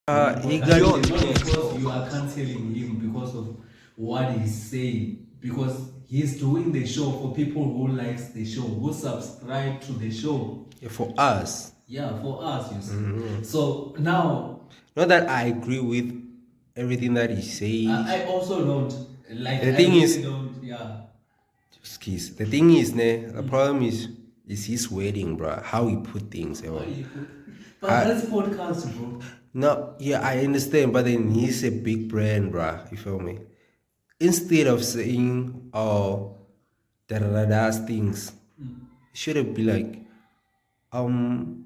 He Not got because you are canceling him because of what he's saying. Because he's doing the show for people who likes the show, who subscribe to the show. for us. Yeah, for us, you see. So now, Not that I agree with everything that he I says. also don't like. The I thing really is, don't. Yeah. excuse. The thing is, ne, the problem is his wedding, bro. How he put things, How bro. you put? But I, that's podcast, bro. no, yeah, I understand, but then he's a big brand, bro. You feel me? Instead of saying, oh, da da da da things, should have be like, um,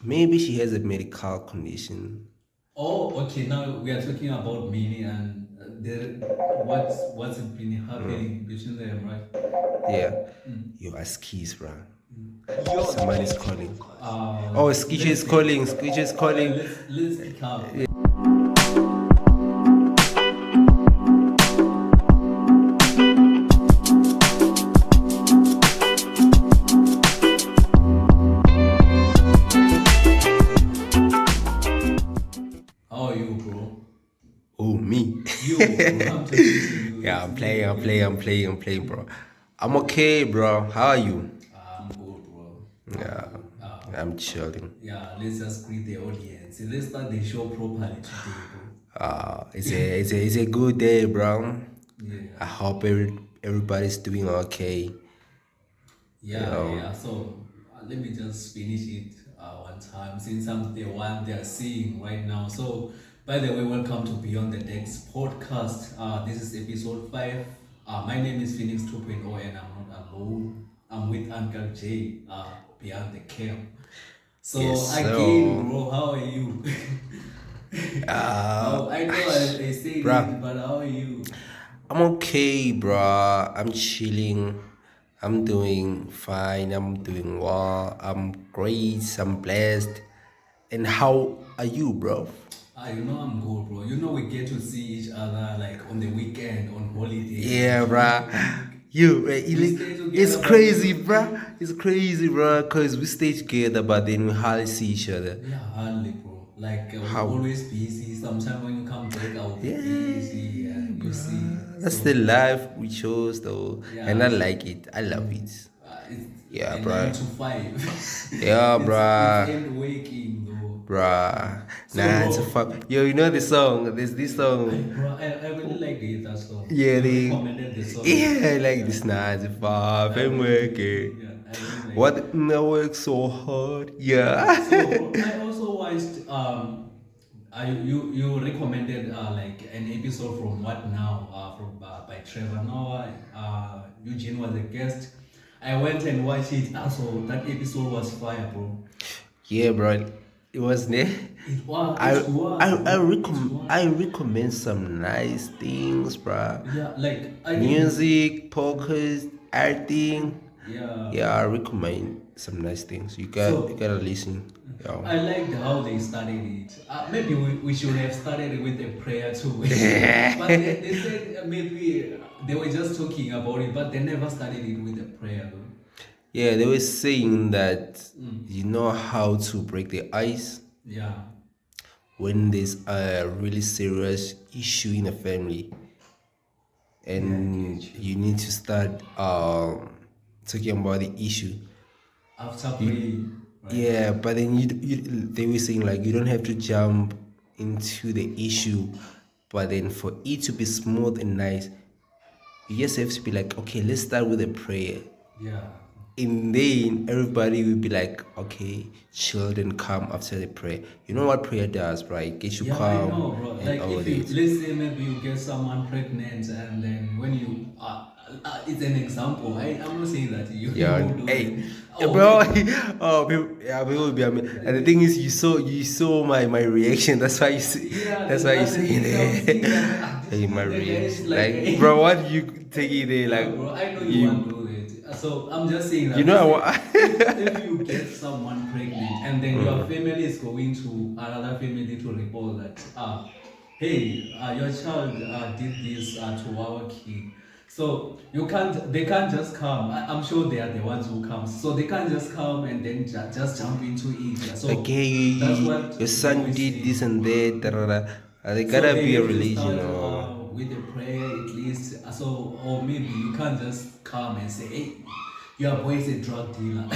maybe she has a medical condition. Oh, okay. Now we are talking about Minnie and what's been happening between them, right? Yeah, you are skis, bro. Yo, Somebody's calling. Uh, Oh, Skitch is let's calling. Skitch is calling. let's pick up. How are you, bro? Oh, me. You, bro. I'm talking to you. Yeah, It's I'm me. playing, I'm playing, bro. I'm okay, bro. How are you? I'm good, bro. Yeah, I'm chilling. Yeah, let's just greet the audience. Let's start the show properly today, bro. It's a good day, bro. I Yeah. hope everybody's doing okay. You Yeah, know, yeah. So let me just finish it one time since I'm the one they are seeing right now. So, by the way, welcome to Beyond the Decks podcast. This is episode 5. My name is Phoenix 2.0 and I'm not alone. I'm with Uncle J beyond the camp. So, yes, again, so, bro, how are you? uh, I know I said it, bruh, but how are you? I'm okay, bro. I'm chilling. I'm doing fine. I'm doing well. I'm great. I'm blessed. And how are you, bro? You know I'm good, bro. You know we get to see each other like on the weekend, on holidays, Yeah, like week to bruh. week. We stay It's together, but crazy, bruh. It's crazy, bruh. Cause we stay together, but then we hardly see each other. yeah, hardly, bro. Like we're How? always busy. Sometimes when you come back, I'll be busy, Yeah, and you see. bruh. That's the So life we chose, though, and yeah, I like it. I love it. it's Yeah, a nine bruh. to five. Yeah, It's bruh. end waking though. Bruh. So, Nah, it's a bro, fuck. Yo, you know the song? There's this song. I really like that song. Yeah, You they. recommended the song. Yeah, like Yeah, this nine to five. I I'm really, working. yeah, I really like it. What? I work so hard. Yeah. Yeah. So I also watched you recommended like an episode from What Now from by Trevor. Now Eugene was a guest. I went and watched it. Also, that episode was fire, bro. Yeah, bro. It was ne. It was. I It was. Bro. It was. I recommend some nice things, bro. Yeah, like I didn't. Music, podcast, everything. Yeah. Yeah, I recommend some nice things. You So gotta listen. Yeah. I liked how they started it. Maybe we should have started it with a prayer too. But they said maybe they were just talking about it, but they never started it with a prayer though. Yeah, they were saying that you know how to break the ice Yeah. when there's a really serious issue in a family, and you need to start talking about the issue. After praying, right? Yeah, but then they were saying like you don't have to jump into the issue, but then for it to be smooth and nice, you just have to be like, okay, let's start with a prayer. Yeah. And then everybody will be like, okay, children come after the prayer. You know what prayer does, right? Get you Yeah, I calm know, bro. and Like all if you this. let's say maybe you get someone pregnant and then when you it's an example. I'm not saying that you Yeah, won't do hey, it. yeah, Oh, bro. maybe. Oh, people, yeah, people will be. And the thing is, you saw my reaction. That's why you see. Yeah, That's why you that's the see thing. I was thinking it. that Hey, my the guy is reaction. like, Like, bro, what do you take it there? yeah, Like, bro, I know you you, want to do it. So I'm just saying you that know, if you get someone pregnant and then your family is going to another family to report that hey, your child did this to our kid. So you can't, they can't just come. I'm sure they are the ones who come. So they can't just come and then just jump into it. Yeah. Like, So hey, that's your what they were son did this saying. and that. Da, da, da. There So gotta they be a have to religion start or with a prayer at least. So, or maybe you can't just come and say, hey, your boy is a drug dealer.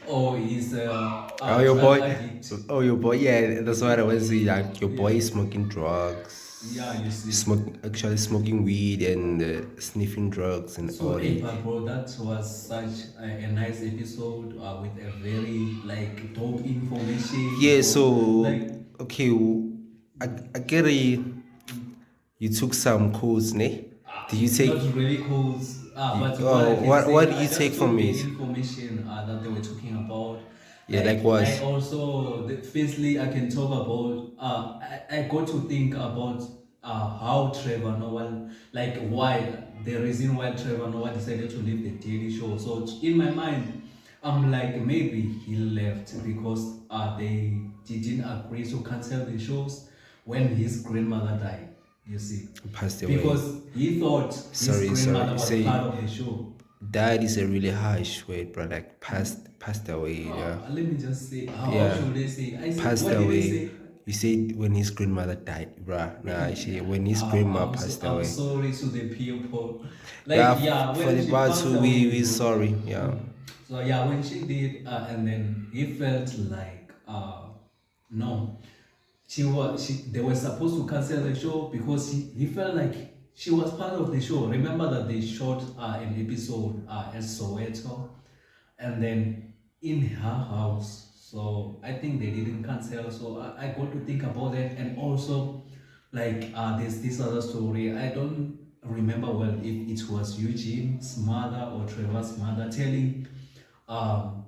Or he's oh a your drug boy, addict. oh your boy, yeah, that's what I was saying. Like your boy Yeah. is smoking Yeah, drugs, you see. actually smoking weed and sniffing drugs and all So, hey, that. but bro, that was such a nice episode with a very like dope information, Yeah, bro. Like, so okay, I get it. You took some codes, ne? Did you it's not take? really cool, but what I Oh, can what say, did I you take just took from the it? information that they were talking about. Yeah, like I what? also, firstly, I can talk about, I got to think about how Trevor Noah, like why, the reason why Trevor Noah decided to leave the Daily Show. So in my mind, I'm like, maybe he left because they didn't agree to cancel the shows when his grandmother died, you see. Passed away. Because he thought his Sorry. grandmother was part Say of the show. died is a really harsh word, bro. Like passed away. Yeah, Let me just say, how yeah, should they say? I say, passed what did they away. say? You said when his grandmother died, bruh. Nah, actually, Yeah, when his grandma passed I'm away. sorry to the people. Yeah, Like, yeah, for when the she part passed two, away, we bro. sorry. Yeah, So yeah, when she did, and then he felt like, no, they were supposed to cancel the show because he felt like she was part of the show. Remember that they shot an episode at Soweto, and then in her house. So I think they didn't cancel. So I got to think about it, and also like there's this other story. I don't remember well if it was Eugene's mother or Trevor's mother telling um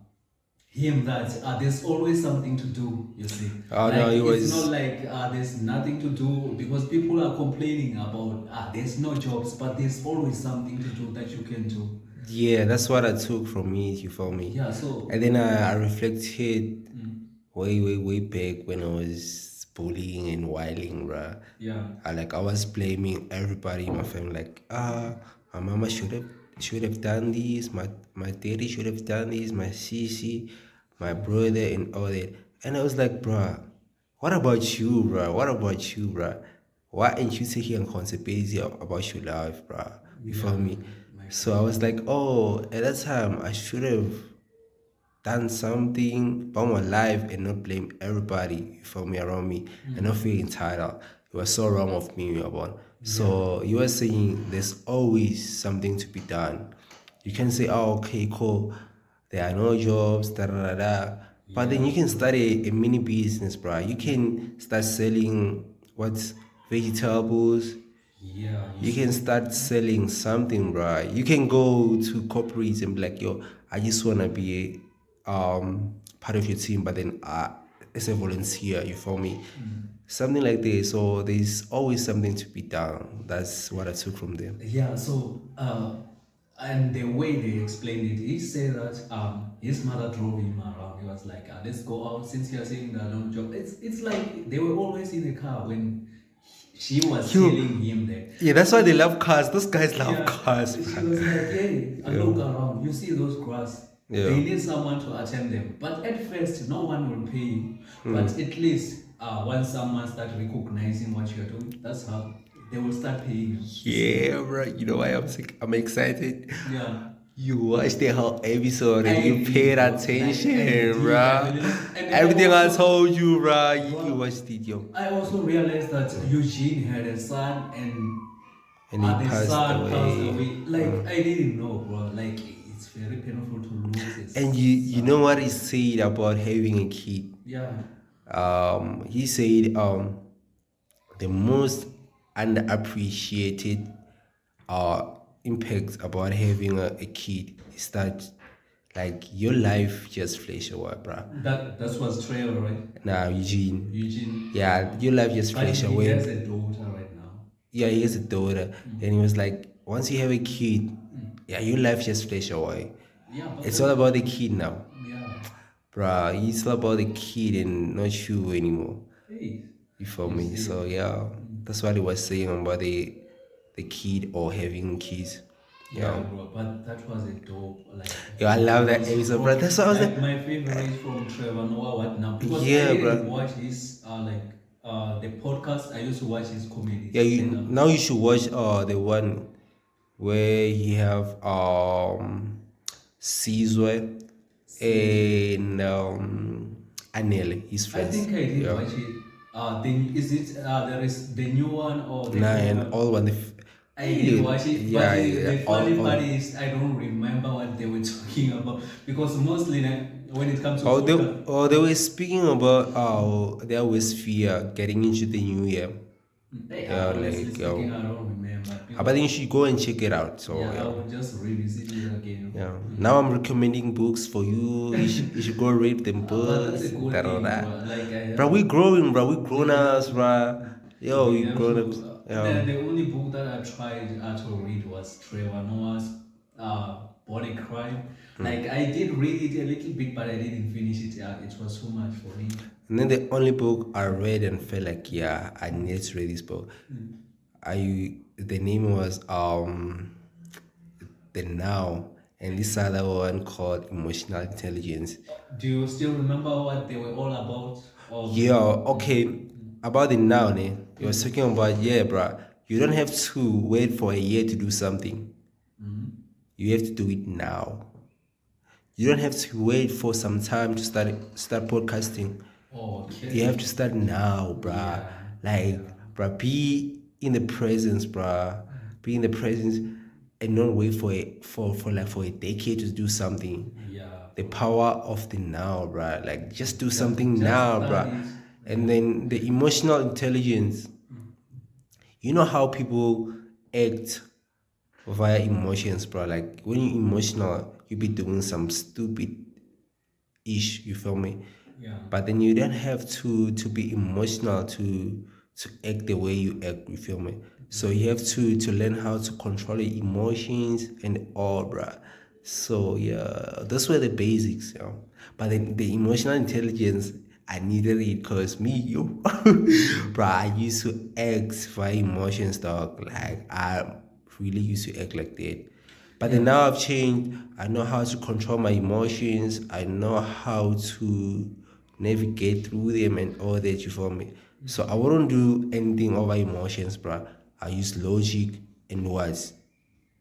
him that there's always something to do, you see. oh no, Like, it it's not was. like there's nothing to do, because people are complaining about there's no jobs, but there's always something to do that you can do. Yeah, that's what I took from it, you feel me? Yeah, so And then I reflected way back when I was bullying and whiling, bruh. yeah, I was blaming everybody in my family, like, my mama should have done this, my daddy should have done this, my sissy, my brother and all that. And I was like, bruh, what about you, bruh? What about you, bruh? Why ain't you taking responsibility about your life, bruh? You feel yeah, me? my So I friend. was like, oh, at that time I should have done something about my life and not blame everybody for me around me and not feel entitled. It was so wrong of me, Yabon. Yeah, So you were saying there's always something to be done. You can say, oh, okay, cool. There are no jobs, da da da da. But then yeah, you can start a mini business, bro. You can start selling what's vegetables, yeah, you you can see. start selling something, right? You can go to corporates and be like, yo, I just wanna be part of your team, but then as a volunteer, you feel me? Something like this. So there's always something to be done. That's what I took from them. Yeah, so and the way they explained it, he said that his mother drove him around. He was like, let's go out since you're saying that no job. It's like they were always in the car when she was You, telling him that. yeah, that's why they love cars. Those guys love Yeah, cars, she bro. was like, hey, Yeah, look around. You see those grass? yeah. They need someone to attend them. But at first, no one will pay you. But at least once someone starts recognizing what you're doing, that's how they will start paying you. You see? Yeah, bro. You know why I'm excited? Yeah. You watched the whole episode and I you did, paid bro. Like, I attention, did. I bro. really like, and then Everything I told you, bro, you bro, watched it, yo. I also realized that Eugene had a son, and And he the passed son passed away. away. Like, I didn't know, bro. Like, it's very painful to lose a And you know son. what he said about having a kid? Yeah, He said the most underappreciated impact about having a kid is that like your life just flash away, bro. that was Trevor, right? Now Eugene, Eugene. yeah, your life just But flash he has away. a daughter right now. Yeah, he has a daughter. Then he was like, once you have a kid, yeah, your life just flash away. Yeah, but It's all about the kid now. yeah. Bruh, it's all about the kid and not you anymore. Hey, You feel you me? see. So yeah, that's what he was saying about it. the kid or having kids. Yeah, Yeah. bro, but that was a dope, Yo, I love that because episode, bro. from That's what I was like, like my favorite from Trevor Noah, what now? Because I yeah, didn't bro. watch his the podcast. I used to watch his comedy Yeah, stand up. now you should watch the one where he have Caesar and Anele, his I friends. think I did Yeah. watch it. Then is it there is the new one or the Nah, old and one? all one. I did watch it, but Yeah, yeah, the funny part all. is I don't remember what they were talking about because mostly when it comes to podcast, They were speaking about how they always fear getting into the new year. Yeah, honestly like speaking, I don't remember but then because you should go and check it out. So yeah, I yeah. will just revisit it again. Yeah. Now I'm recommending books for you. You should go read them But that's books. a good Da, da, thing, da. bro. Like I Bro, have, we growing, bro. We we grown have ups, to, bro. Yo, we we have grown ups. to. Yeah. The only book that I tried to read was Trevor Noah's Body Crime. Like I did read it a little bit, but I didn't finish it. Yeah, it was too much for me. And then the only book I read and felt like, yeah, I need to read this book. The name was The Now, and this other one called Emotional Intelligence. Do you still remember what they were all about? Yeah, okay. About the now, ne? You were talking about, yeah, bruh. You don't have to wait for a year to do something. You have to do it now. You don't have to wait for some time to start podcasting. Okay. You have to start now, bruh. Yeah. Like, bruh, be in the presence, bruh. Be in the presence and not wait for a decade to do something. Yeah. The power of the now, bruh. Like, just do something Just now, start bruh. it. And then the emotional intelligence. You know how people act via emotions, bro. Like when you're emotional, you be doing some stupid ish. You feel me? Yeah. But then you don't have to be emotional to act the way you act. You feel me? So you have to learn how to control your emotions and all, bruh. So yeah, those were the basics, you know. But then the emotional intelligence, I needed it because me, you, bruh, I used to act via emotions, dog. Like I really used to act like that. But then now I've changed. I know how to control my emotions. I know how to navigate through them and all that, you feel me? So I wouldn't do anything over emotions, bruh. I use logic and what?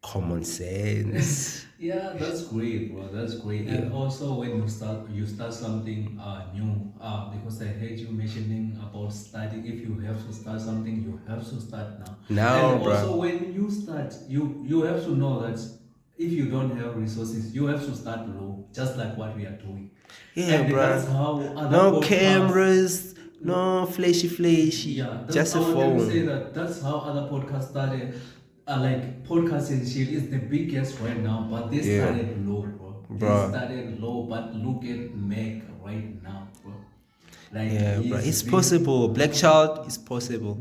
Common sense. Yeah, that's great, bro. That's great. And also when you start something new, because I heard you mentioning about starting. If you have to start something, you have to start now. Now, And also bruh. when you start, you have to know that if you don't have resources, you have to start low, just like what we are doing. Yeah, And that's bruh. how other No podcasts. cameras, no flashy, Yeah, just I a wanted to say phone. that that's how other podcasts started. Like podcast and shit is the biggest right now, but they Yeah, started low, bro. They bruh. started low, but look at Meg right now, bro. Like Yeah, bruh. he's It's been, possible. Black child is possible.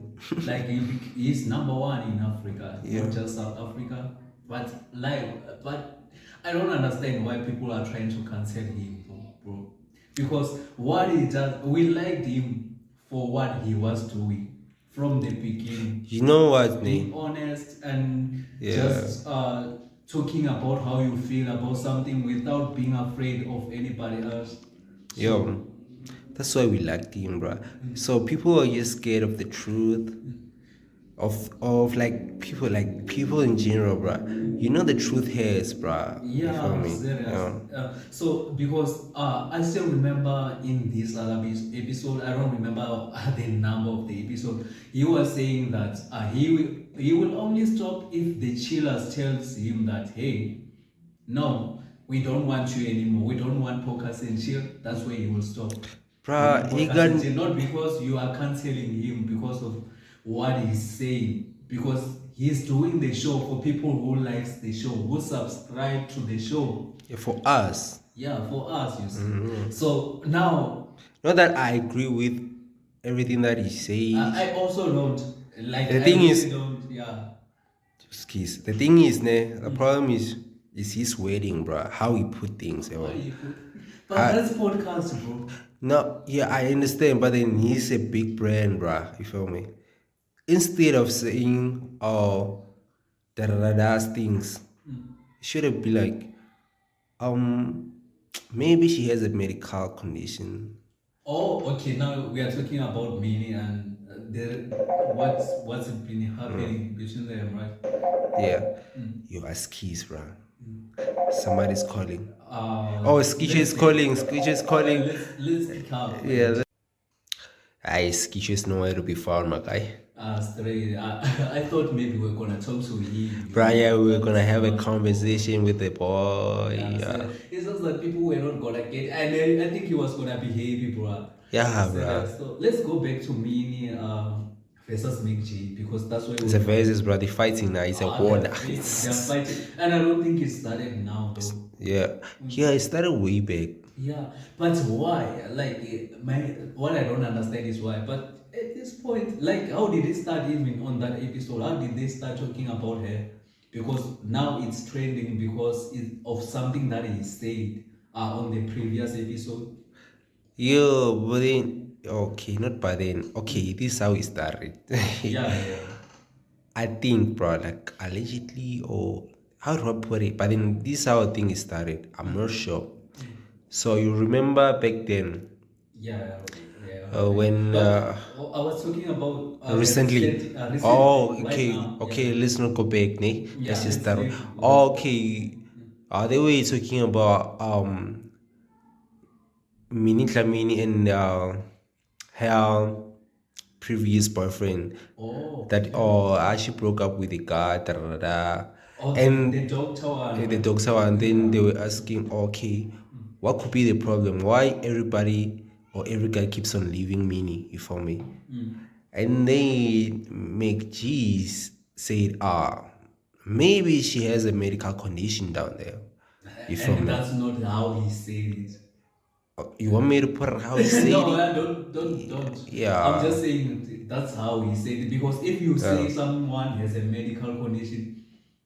like he's number one in Africa, Yeah. not just South Africa. But I don't understand why people are trying to cancel him, bro. Because what he does, we liked him for what he was doing from the beginning. You know what, Being ne? honest and Yeah. just talking about how you feel about something without being afraid of anybody else. So, Yo, that's why we like him, bruh. So people are just scared of the truth, of like people in general, bruh. You know the truth hurts, bruh. You feel yeah, me? serious. Yeah. So because I still remember in this other episode, I don't remember the number of the episode. He was saying that he will only stop if the chillers tells him that, hey, no, we don't want you anymore. We don't want podcast and chill. That's where he will stop doing Bruh, he podcast got and chill. Not because you are canceling him because of what he's saying. Because he's doing the show for people who likes the show, who subscribe to the show. yeah, for us. Yeah, for us, you see. So now Not that I agree with everything that he I says. also don't like. The I thing really is, don't. Yeah. skis. The thing is, ne, the problem is his wedding, bruh. How he put things, Why yo. you put? But I, that's podcast, bro. no, yeah, I understand, but then he's a big brand, bruh. You feel me? Instead of saying, oh, things. Should have been like, um, maybe she has a medical condition. Oh, okay. Now we are talking about Minnie and what's been happening between them, right? Yeah, you ask keys, bro. Somebody's calling. Oh, Skisha is Let's say, calling. Skisha is calling. let's pick up Yeah. and I Skisha is nowhere to be found, my guy. straight. I thought maybe we're gonna talk to him, Bro, yeah, we were not gonna have a much more. conversation with the boy. Yeah, so Yeah, it's just that people were not gonna get, and I think he was gonna be happy, bro. yeah, bro. Serious. So let's go back to Minnie versus MacG because that's where It's a we're going. versus, bro. They're fighting now. It's a war now. They're fighting, and I don't think it started now though. Yeah, yeah. It started way back. Yeah, but why? Like my what I don't understand is why. But at this point, like, how did they start even on that episode? How did they start talking about her? Because now it's trending because of something that he said on the previous episode. Yo, but then okay, not by then. Okay, this is how it started. Yeah, yeah. I think, bro, like allegedly or how do I put it? But then this is how I think it started. I'm not sure. So you remember back then, Yeah, yeah, happened. when But I was talking about recently. recently, Oh, right okay, now. Yeah, okay. Let's not go back, ne? yeah. Let's just Let's start. make Oh, okay. They were talking about Minnie Tlamini and her previous boyfriend Oh, that okay. she broke up with the guy, da, da, da, da. Oh, the And doctor one, the right? doctor, and then Yeah. they were asking, okay, what could be the problem? Why everybody or every guy keeps on leaving Minnie? You feel me? And then MacG said, maybe she has a medical condition down there. You feel And me? that's not how he said it. You want me to put it how he said No, it? don't. I'm Yeah. just saying that's how he said it. Because if you say someone has a medical condition,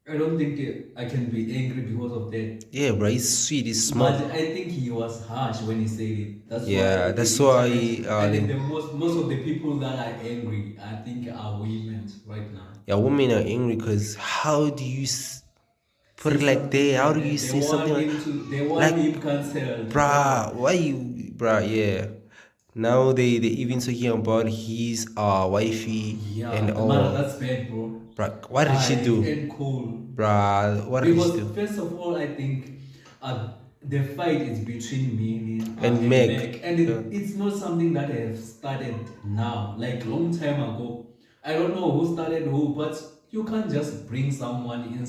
I don't think I can be angry because of that. Yeah, bro, he's sweet, he's But smart. I think he was harsh when he said it. That's why Yeah, the that's why internet and then the then most of the people that are angry, I think, are women right now. yeah, women are angry because how do you put Say it like something that? How like do you that. They say something want like him to. They want like him cancelled. bruh, why you bruh, yeah. Now they even talking about his wifey and Yeah, man, all. that's bad, bro. Bruh, what did she It do? ain't cool. Bruh, what did she Because do? first of all, I think the fight is between Minnie And and Meg, Meg. and Yeah. it's not something that has started now, like long time ago. I don't know who started who, but you can't just bring someone in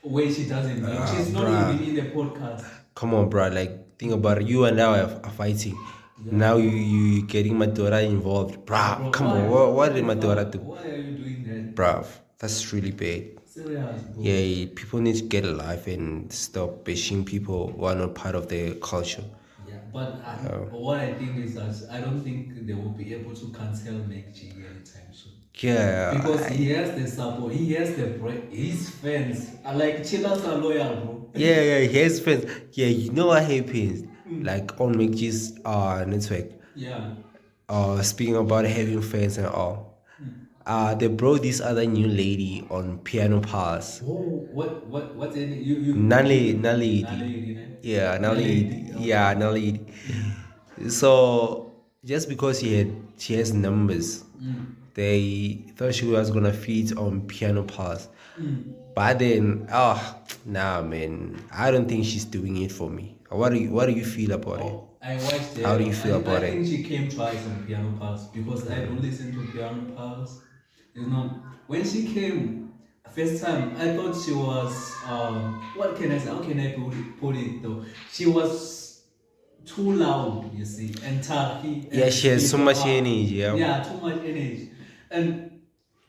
where she doesn't belong. She's not even Bruh. in the podcast. Come on, bro. Like, think about it. You and I are fighting. Yeah. Now you getting Mthuda involved, bruh. Bro, Come on, what why did the Mthuda fuck? do, Why are you doing that? bruh? That's really bad. Serious, bro. Yeah, people need to get a life and stop bashing people who are not part of their culture. Yeah, but what I think is that I don't think they will be able to cancel MacG anytime soon. Yeah, Because he has the support, he has his fans are like chillers are loyal, bro. yeah. Here's friends. Yeah, you know what happens? Like on MacG's network. Yeah. Speaking about having fans and all. They brought this other new lady on Piano Pass. Oh, what's in it? You Nali, Naledi, ne? yeah, Naledi, yeah, okay. Nali. So just because she has numbers, they thought she was gonna feed on Piano Pass. But then, nah, man, I don't think she's doing it for me. What do you feel about it? Oh, I watched How do you her. feel I about think it? she came twice on Piano Pass because I don't listen to Piano Pass. You know, when she came first time, I thought she was what can I say? How can I put it though? She was too loud, you see, and tacky Yeah, and she has so speaker much up. energy. Yeah, Yeah, too much energy. And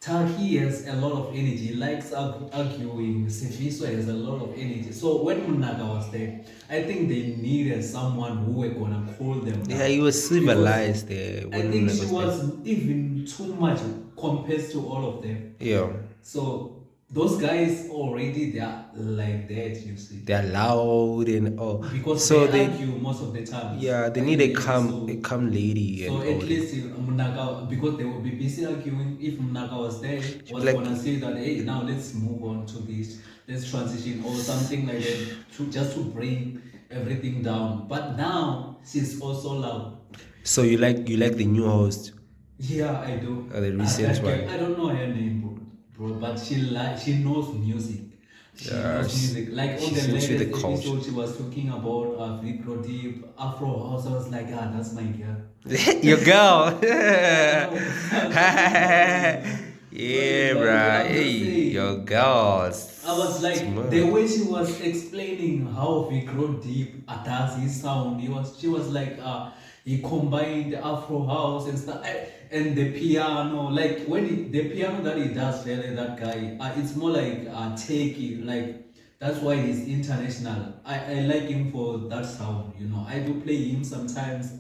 Taki has a lot of energy, he likes arguing. Sifiso has a lot of energy. So when Munaga was there, I think they needed someone who were gonna cool them yeah, down. he was Because civilized there I when think I she was there. was even too much compared to all of them. Yeah. So those guys already they are like that, you see, They're loud and all. because So they they, argue most of the times yeah, they need in a the calm episode. lady So and at all that. least Mnaga, because they will be busy arguing, if Mnaga was there, She'll be was like, gonna say that, hey, now let's move on to this, let's transition or something like that, to just to bring everything down. But now she's also loud. so you like the new host, Yeah, I do. the recent That girl, I one. don't know her name, bro, but she knows music. She Yeah, knows music. Like on the she's into the latest culture. episode, she was talking about Vicro Deep, Afro House. I was like, ah, that's my girl. Your girl. I know. That's my girl, you know. Yeah, bruh. I'm Hey, just your saying. girl. I was like the Smart. way she was explaining how Vicro Deep does his sound. She was like he combined the Afro house and stuff and the piano. Like when the piano that he does, really, that guy, it's more like takey. Like that's why he's international. I like him for that sound. You know, I do play him sometimes.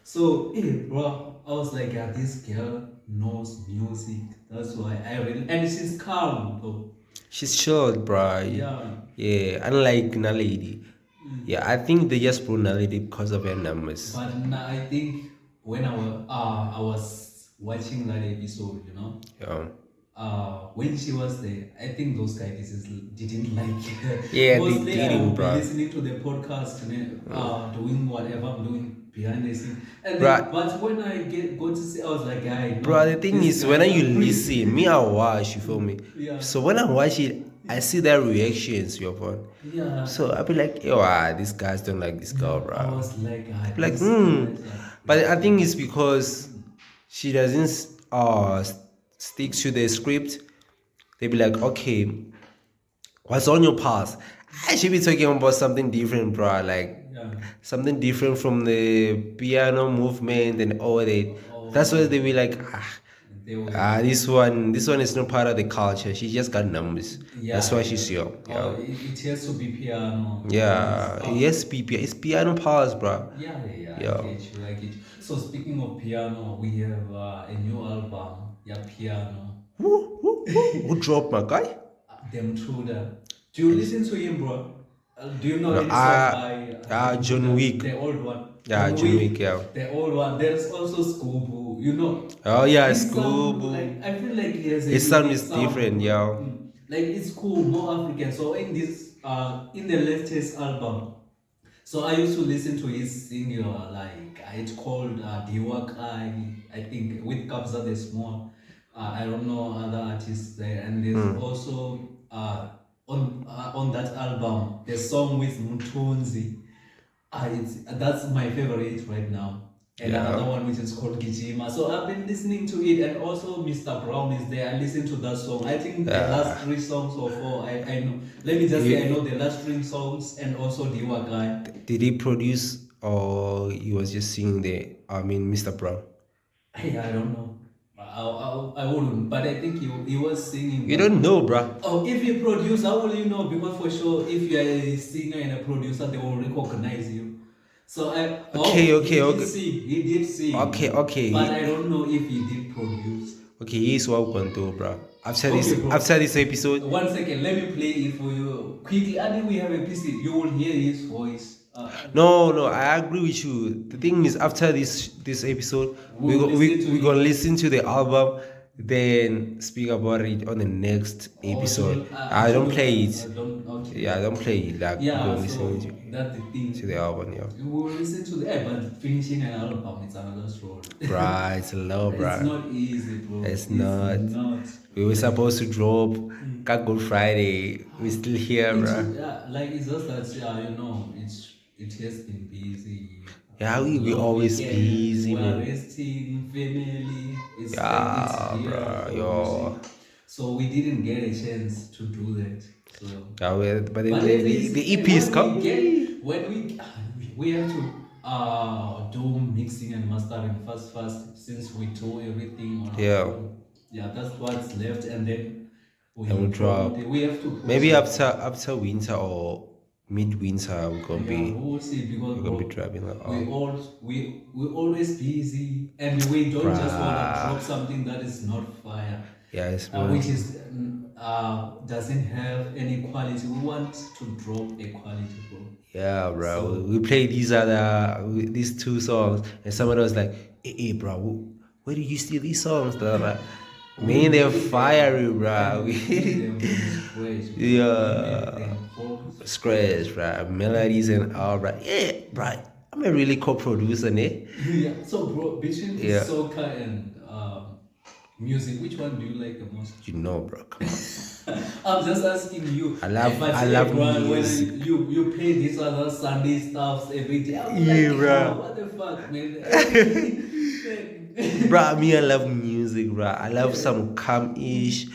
So hey, bro, I was like, this girl knows music. That's why I really and she's calm though. She's short, bruh. Yeah. Yeah, unlike Naledi. Mm. Yeah, I think they just brought Naledi because of her numbers. But I think when I was watching that episode, you know, Yeah. when she was there, I think those guys didn't like her. Yeah, they Mostly, I will didn't, be bruh. listening to the podcast, doing whatever I'm doing behind the scene, and then Bruh, but when I go to see, I was like, I bro, the know thing these is, when guys you are listen, me, crazy. I watch, you feel me? Yeah, So when I watch it, I see their reactions, your phone. yeah. So I'll be like, yo, these guys don't like this girl, Yeah, I bro. was like, I'll be like, these hmm. guys are But I think it's crazy. because she doesn't stick to the script. They be like, okay, what's on your past? I should be talking about something different, bro. Like Yeah. something different from the piano movement and all that. That's why they Oh, be like, they were. this one is not part of the culture. She just got numbers. That's Yeah, why yeah. she's young. Oh, Yeah. it has to be piano for this. Yeah. Yes, it's piano powers, bro. Yeah, yeah, yeah. I Yeah. get you. I get you. So speaking of piano, we have a new album. Yeah, piano. Who dropped my guy? Mthuda. Do you listen to him, bro? Do you know No, any song by John Mthuda? Wick. The old one. Yeah, John John Wick, Wick. yeah. The old one. There's also Scooby. You know, Oh yeah, his sound, Scooby. like I feel like he has a His sound unique is sound, different, bro. yeah. Like it's cool, more African. So in this, in the latest album, so I used to listen to his single, like it's called Diwak I think with Kabza the Small. I don't know other artists there, and there's also on that album the song with Mutunzi. That's my favorite right now. And Yeah. another one which is called Gijima. So I've been listening to it, and also Mr. Brown is there. I listened to that song. I think the Yeah. last three songs or four, I know. Let me just say I know the last three songs and also Diwa Guy. Did he produce or he was just singing the Mr. Brown? I don't know. I wouldn't, but I think he was singing. You But don't know, bruh. oh, if you produce, how will you know? Because for sure, if you are a singer and a producer, they will recognize you. So Okay, okay. he did sing, Okay. but I don't know if he did produce. Okay, here's what we're gonna do, bruh. Okay, bro. After this episode, 1 second, let me play it for you quickly. I think we have a PC. You will hear his voice. no, I agree with you. The thing is, after this episode, We will listen to we're it. gonna listen to the album, then speak about it on the next Or episode. I don't should play it. don't okay. Yeah, I don't play it. Like we're Yeah, gonna listen so that's the thing. to the album, yeah. We will listen to the but finishing an album it's another story. Bruh, it's low, It's bruh. not easy, bro. It's not. Not. We were supposed to drop Good Friday. We're still here, bruh. Yeah, like it's just that it has been busy. Yeah, we Long always weekend, busy, we're man. resting, family. It's like Yeah, it's here bruh, for yo. music. So we didn't get a chance to do that. So Yeah, but then but at least the EP is when we coming. get when we have to do mixing and mastering first since we do everything on our Yeah. own. Yeah, that's what's left, and then And we drop. we have to push Maybe it. after winter or midwinter, we're gonna Yeah, we be will see because we're gonna be bro, dropping like we always busy, and we don't just wanna Bruh. drop something that is not fire. Yeah, it's more. Which is doesn't have any quality. We want to drop a quality, bro. Yeah, bro. So We played these two songs, and somebody was like, "Hey, bro, where did you steal these songs?" Blah, blah, blah. we Man, they're made fiery, them bro. and we made them from scratch, bro. We made Yeah, them from scratch. scratch, bro. Melodies and all, bro. Yeah, bro. I'm a really co-producer, ne? Yeah. So, bro, between Yeah, soccer and music, which one do you like the most? you know, bro. Come on. I'm just asking you. But I hey, love bro, when music. you play these other Sunday stuffs every day, I'm Yeah, like, bro. what the fuck, man? Hey, Bro, me, I love music, bro. I love some calm-ish,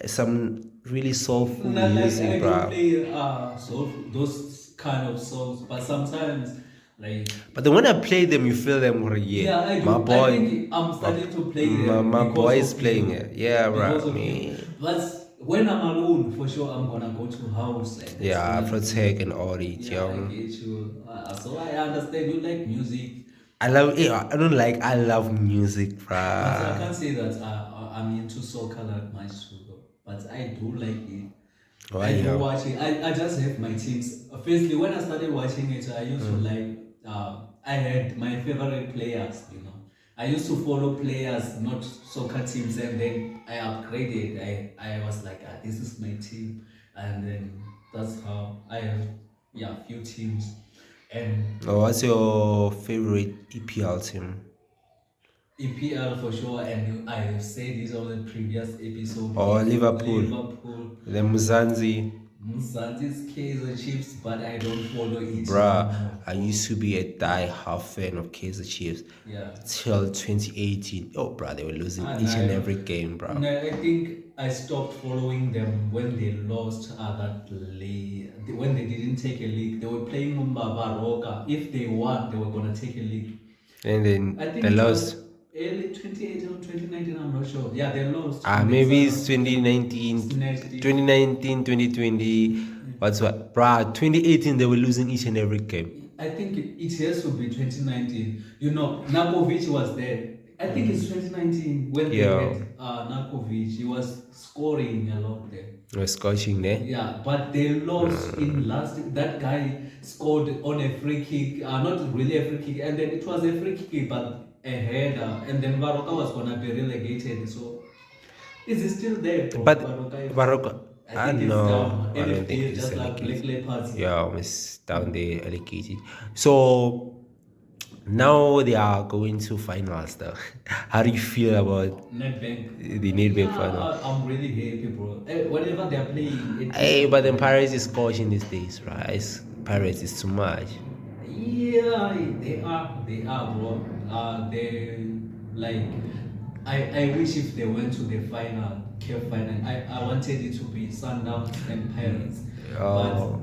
some really soulful not like music, I don't bro. play those kind of songs, but sometimes like But then when I play them, you feel them. Yeah, yeah, I my do. I boy, think I'm my starting to play them my because boy is of playing you. it. Yeah, Because bro. of you. Me. But when I'm alone, for sure, I'm gonna go to house and it's Yeah, gonna protect be. and all it, Yeah, I young. get you. So I understand you like music, I love it. I don't like. I love music, but I bro. can't say that I'm into soccer that much too, though. But I do like it. Why, I do young? watch it. I just have my teams. Firstly, when I started watching it, I used to like. I had my favorite players. I used to follow players, not soccer teams, and then I upgraded. I was like, this is my team, and then that's how I have few teams, and Oh, what's your favorite EPL team? EPL for sure. And I have said this on the previous episode Or is Liverpool? Liverpool. The Muzanzi. Mzansi's Kaiser Chiefs, but I don't follow it no Bruh, more, I bro. used to be a die-hard fan of Kaiser Chiefs Yeah. till 2018. Oh, bruh, they were losing And each and every game, bruh. I think I stopped following them when they lost that league. When they didn't take a league, they were playing Baroka. If they won, they were gonna take a league. And I then think they it was lost. early 2018 or 2019. I'm not sure. Yeah, they lost, and then Maybe it's Sundown 2019, snatched it. 2019, 2020. What's what? Bruh, 2018, they were losing each and every game. I think it has to be 2019. Nakovic was there. I think it's 2019 when they Yeah, had Nakovic. He was scoring a lot there. they were scorching there. Yeah, but they lost in last. That guy scored on a free kick. Not really a free kick, and then it was a free kick, but a header. And then Baroka was gonna be relegated. So is it still there, bro? But Baroka FC. Morocco, I I think it's know. down. I don't think LFP it's just like Black allocated. Leopards. Yeah, it's down there allocated. So now they are going to finals though. How do you feel about Netbank. the Yeah, Netbank final? I'm really happy, bro. Whenever they're playing, at least Hey, I'm but then happy. Paris is coaching these days, right? Paris is too much. Yeah, they are, bro. They like. I wish if they went to the final, Cup final. I wanted it to be Sundowns and Pirates, but Oh,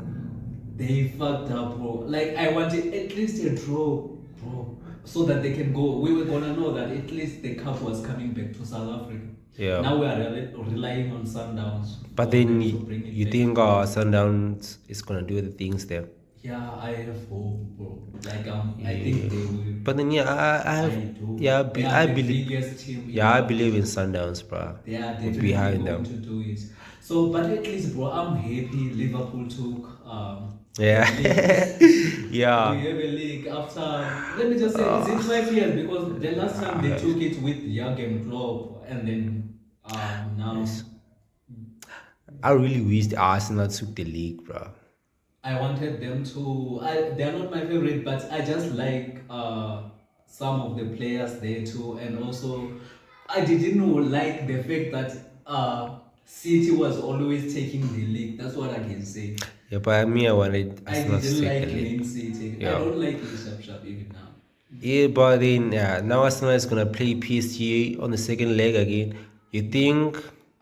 they fucked up, bro. Like I wanted at least a draw, bro, so that they can go. We were gonna know that at least the cup was coming back to South Africa. yeah. Now we are relying on Sundowns But for then them to bring it you back. think Sundowns is gonna do the things there? Yeah, I have hope, bro. Like I Yeah. think they will. But then yeah, I I have do. yeah, They are I the believe biggest team yeah, I in believe in Africa. Sundowns, bro. They are We're definitely behind going them. to do it. So, but at least, bro, I'm happy Liverpool took Yeah, the league. We yeah. have a league after, let me just say, is it 5 years? Because the last time they took it with Jurgen Klopp, and then now Yes. I really wish Arsenal took the league, bro. I wanted them to. They are not my favorite, but I just like some of the players there too, and also I didn't like the fact that City was always taking the league. That's what I can say. Yeah, but me, I wanted I Arsenal to didn't take the like league. Man City. I Yeah. don't like it sharp even now. Yeah, but then yeah, now Arsenal is gonna play PSG on the second leg again. You think?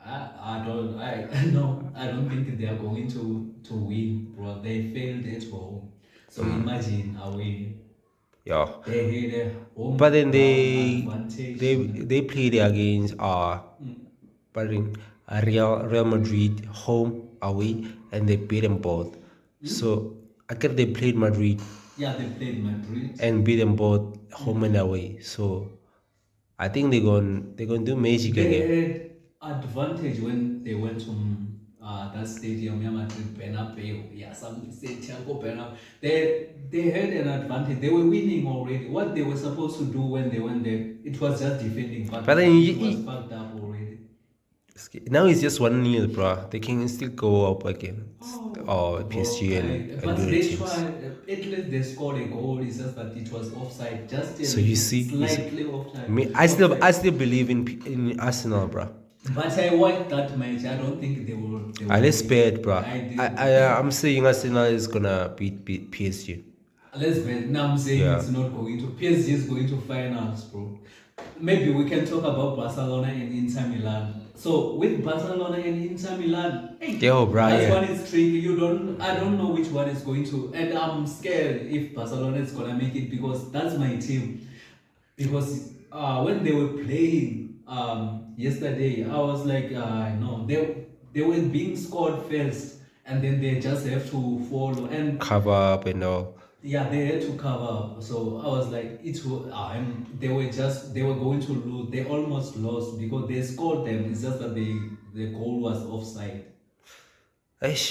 I don't I no I don't think they are going to win, bro. They failed at home. So imagine away. Yeah. They had a home But then ground advantage. they played against but in Real Madrid home away and they beat them both. So I guess they played Madrid Yeah, they played Madrid. and beat them both home and away. So I think they're gonna do magic They again. had advantage when they went to that stadium, Bernabeu, yeah, some say Thiago Bernabeu. They had an advantage. They were winning already. What they were supposed to do when they went there, it was just defending, but But then it was fucked up already. now it's just 1-0, bro. They can still go up against Bro, PSG and but other they teams. tried. At least they scored a goal. It's just that it was offside, just So you see, slightly offside. me, I still believe in Arsenal, bro. But I watched that match. I don't think they will. They I will let's beat. bet, bro. I did. I'm saying Arsenal is gonna beat PSG. Let's bet. Now I'm saying Yeah. it's not going to. PSG is going to finals, bro. Maybe we can talk about Barcelona and Inter Milan. So with Barcelona and Inter Milan, hey, Yo, bro, that yeah. one is tricky. You don't. I don't know which one is going to. And I'm scared if Barcelona is gonna make it because that's my team. Because when they were playing yesterday, I was like, no, they were being scored first, and then they just have to follow. And Cover up and all. yeah, they had to cover up. So I was like, and they were going to lose. They almost lost because they scored them. It's just that the goal was offside.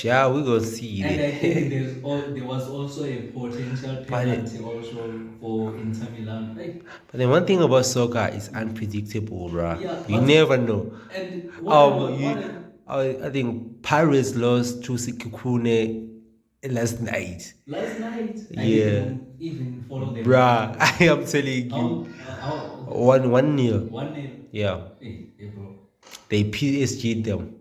Yeah, we gonna see And I think it. there was also a potential But penalty also for Inter Milan. Like, But then one thing about soccer is unpredictable, bruh. yeah, You but never know. and whatever, whatever. I think Paris lost to Sikikune last night. Last night, I Yeah, didn't even follow them. bruh. I am telling How, you, how 1-1 nil. 1-0. Yeah, Hey, bro. they PSG them.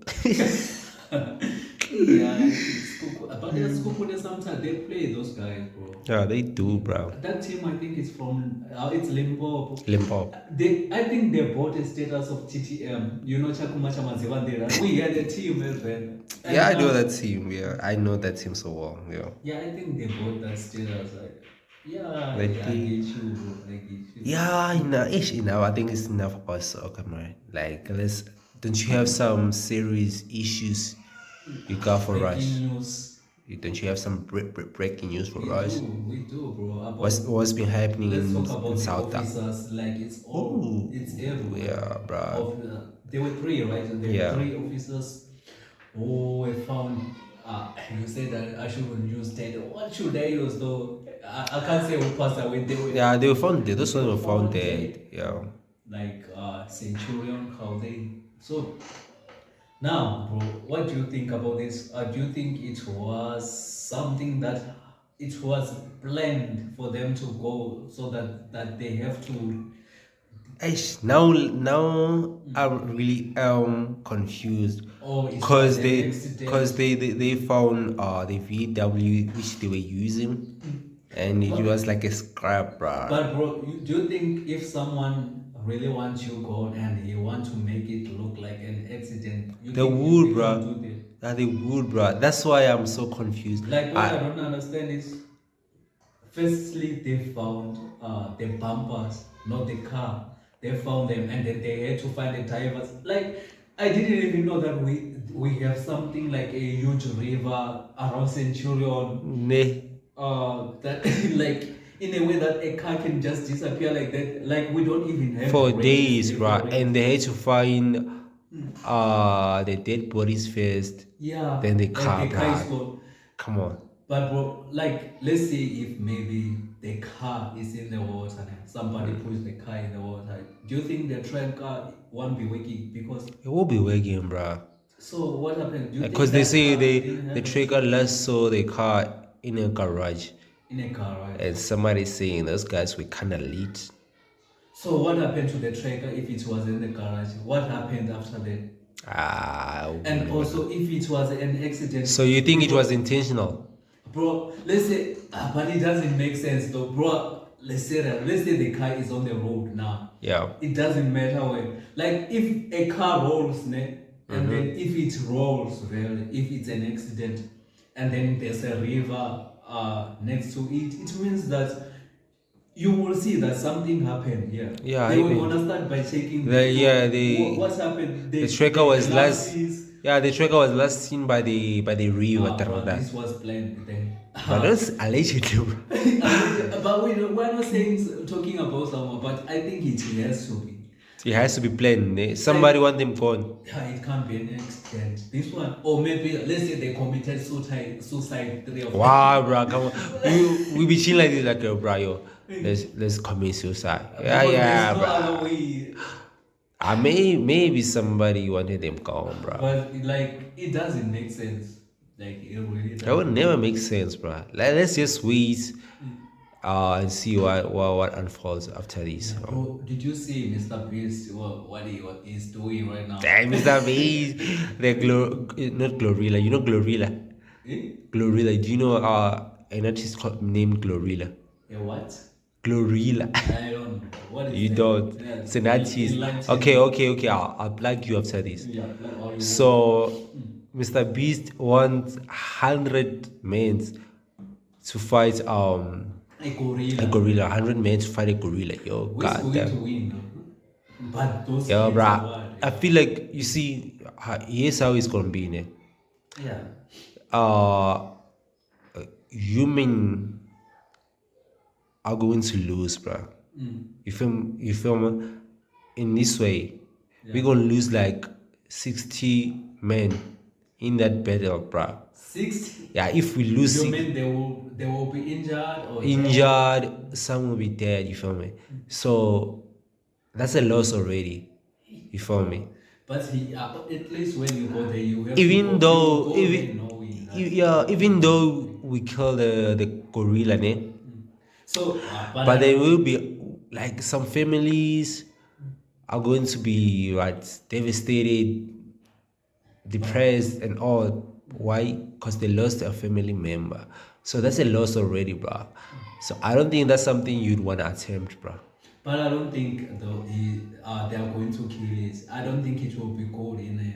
Yeah, it's but there's Kuku, sometimes they play those guys, bro. Yeah, they do, bro. That team, I think, is from it's Limpopo. Limpopo. I think they bought a status of TTM. You know, Chakuma Chamazivandera. We had a team as well. And Yeah, I know now, that team. Yeah, I know that team so well. Yeah, yeah, I think they bought that status. Like, yeah, they yeah, I play. get you, bro. I get you. Yeah, I think it's enough about soccer, man. Like, don't you have some serious issues you got for us? Breaking news. Don't you have some breaking news for us? We do, bro. What's been happening Let's talk in about the South Africa? officers. Like Ooh, it's everywhere. yeah, bro. There were three, right? And there Yeah. were three officers who were found. You said that I shouldn't use dead. What should I use though? I can't say who passed away. Yeah, they were found dead. Those ones were found dead. dead. Yeah. Like Centurion, how they. So now, bro, what do you think about this? Do you think it was something that it was planned for them to go so that they have to? Now I'm really confused Or it because was an accident? they found the VW which they were using and it was like a scrap, bruh. But bro, do you think if someone really wants you gone and he want to make it look like an accident, They would, you bruh. can do that? Yeah, they would, bruh. That's why I'm so confused. Like what I don't understand is, firstly they found the bumpers, not the car. They found them and then they had to find the drivers. Like I didn't even know that we have something like a huge river around Centurion. Ne. That like in a way that a car can just disappear like that. Like we don't even have For rails, days, therefore bruh. rails. And they had to find the dead bodies first. Yeah, Then the like car, the car is bruh. gone. Come on. But bro, like let's say if maybe the car is in the water and somebody puts the car in the water, do you think the train car won't be working? Because It will be working, bruh. so what happened? Do you think Because they that say car didn't have the a trigger last saw the car in a garage. in a car, right? And somebody saying those guys were kind of late. So what happened to the tracker if it was in the garage? What happened after that? And also if it was an accident. So you think it was intentional? Bro, let's say, but it doesn't make sense though, bro. Let's say the car is on the road now. Yeah. It doesn't matter when. Like if a car rolls, and then if it rolls, really, if it's an accident, and then there's a river next to it, it means that you will see that something happened. Yeah. Yeah, They I were mean, gonna start by checking. what's happened. The tracker was last. Glasses. Yeah, the tracker was last seen by the river. But this was planned then. But that's allegedly. But we're not saying talking about someone, but I think it has to be. It has to be planned. Eh? Somebody Like, want them gone. yeah, it can't be an accident. This one, or maybe let's say they committed suicide 3 or 5 Wow, people. bro, come on. We be chilling like this, like, bro, yo, let's commit suicide. Yeah, Because there's yeah, no other bro. way. Maybe somebody wanted them gone, bro. But like, it doesn't make sense. Like, it really That would doesn't make never sense. make sense, bro. Let's just wait, and see what unfolds after this. Yeah, bro, did you see Mr. Beast, what he's doing right now? Damn, Mr. Beast, the not Glorilla. You know Glorilla. Eh? Glorilla. Do you know an artist named Glorilla? A what? Glorilla. I don't know. What is You that? don't. Yeah, It's an artist. enlighten Okay, me. okay, okay. I'll plug you after this. Yeah, like all you want. So, Mr. Beast wants 100 men to fight A a gorilla. gorilla. 100 men to fight a gorilla. Yo, Who's going to goddamn. win? No? But those Yo, kids are bruh. what? I feel like you see. Here's how it's gonna be. Ne? Yeah. Uh, human are going to lose, bruh. You feel me? In this way, we're Yeah. gonna lose like 60 men in that battle, bruh. 60? Yeah, if we lose You six, mean they will be injured or dead? injured, some will be dead. You feel me? So that's a loss already. You feel me? But at least when you go there, you have to Even go. You though, go there knowing that yeah, you're even going to though win. we kill the gorilla, ne? So, but But I there don't will think. be like some families are going to be what devastated, depressed, and all. Why? Because they lost a family member. So that's a loss already, bro. So I don't think that's something you'd want to attempt, bro. But I don't think though they are going to kill it. I don't think it will be good in a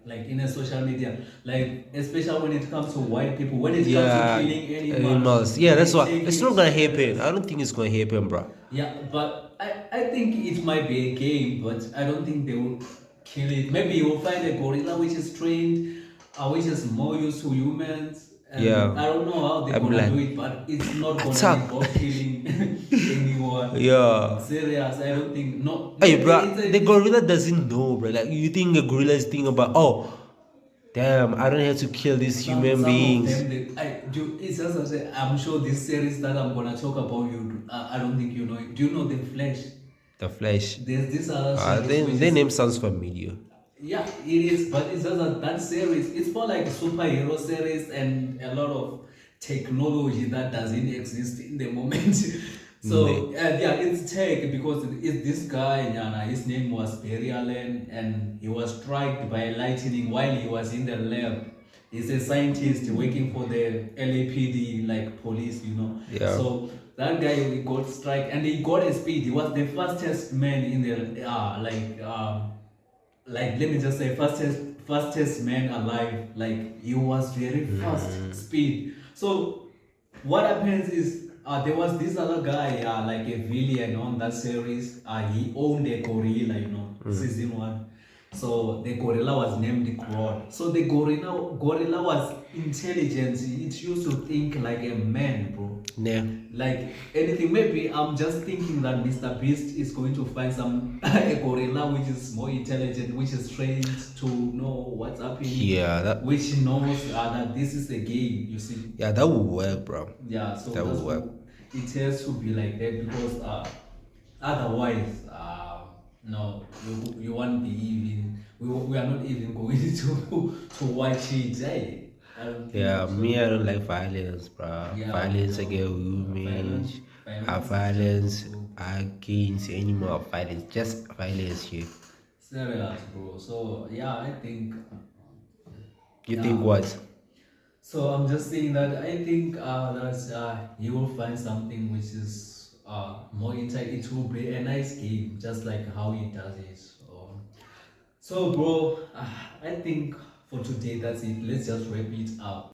like in a social media, like especially when it comes to white people. When it comes to Yeah, killing animals, animals. Yeah, that's they what. take It's it not gonna happen. serious. I don't think it's gonna happen, bro. Yeah, but I think it might be a game, but I don't think they will kill it. Maybe you will find a gorilla which is trained, which is more used to humans, and Yeah, I don't know how they're I'm gonna like do it, but it's not gonna attack. involve killing anyone. Yeah. Serious, I don't think. No, Hey, maybe bro, the gorilla doesn't know, bro. Like, you think the gorilla is thinking about, oh, damn, I don't have to kill these human some of beings. them. It's just as I'm sure this series that I'm gonna talk about you. I don't think you know it. Do you know the Flash? The Flash. There's this other series which Then their is. name sounds familiar. Yeah, it is, but it's just that series. It's more like a superhero series and a lot of technology that doesn't exist in the moment. So Ne. yeah, it's tech because it's this guy. Nyana, his name was Barry Allen, and he was struck by lightning while he was in the lab. He's a scientist working for the LAPD, like police, you know. Yeah. So that guy he got struck and he got a speed. He was the fastest man in the like let me just say fastest man alive. Like he was very fast speed. So what happens is there was this other guy like a villain on that series. He owned a gorilla, you know, season 1. So the gorilla was named Grodd. So the gorilla was intelligent. It used to think like a man, bro. Ne. Like anything. Maybe I'm just thinking that Mr. Beast is going to find some a gorilla which is more intelligent, which is trained to know what's happening, Yeah, which knows that this is a game. You see. that would work, bro. Yeah. So That would that's work. it has to be like that because otherwise, no, you won't be even. We are not even going to watch it. Hey, I don't think Yeah, so. me, I don't like violence, bro. Yeah, Violence no, against women, violence is violence just so against any more violence. Just violence here. serious, bro. So yeah, I think You think yeah. what? So I'm just saying that I think that you will find something which is more inside. It will be a nice game, just like how he does it. So bro, I think for today that's it. Let's just wrap it up.